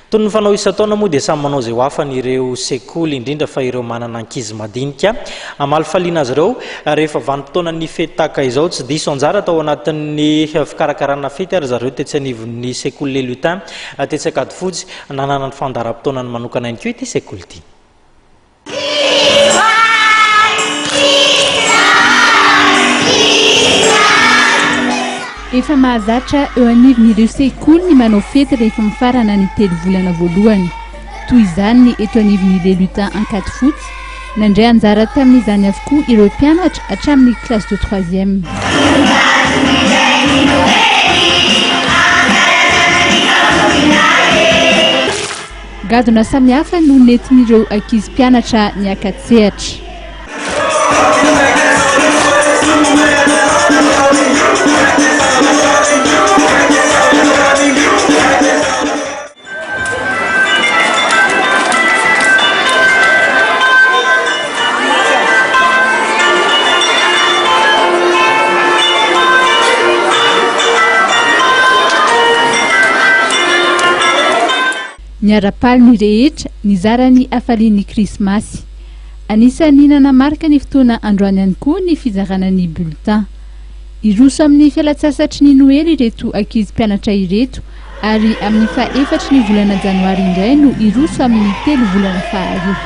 Toy ny fanao isan-taona moa dia samy manao izay ho afany ireo sekoly indrindra fa ireo manana ankizy madinika amalifaliana azy ireo rehefa vanim-potoana ny fety tahaka izao tsy diso anjara atao anatin'ny fikarakarana fety ary zareo tetsy anivon'ny sekoly Les Lutins Ankadifotsy nanana ny fandaharam-potoanany manokana ihany koa ity sekoly ity. Efa mahazatra eo anivon'ireo sekoly ny manao fety rehefa mifarana ny telo volana voalohany. Toy izany ny eto anivon'ny Les Lutins Ankadifotsy nandray anjara tamin'izany avokoa ireo mpianatra hatramin'ny classe de 3e. Gadona samihafa no nentin'ireo ankizy mpianatra niakatsehatra. Niara-paly ny rehetra nizarany afalian'ny krismasy. Anisan'ny nanamarika ny fotoana androany ihany koa ny fizarana ny bulletin. Iroso amin'ny fialatsasatry ny Noely ireto ankizy mpianatra ireto ary amin'ny faha-4 ny volana janoary indray no iroso amin'ny 3 volana faharoa.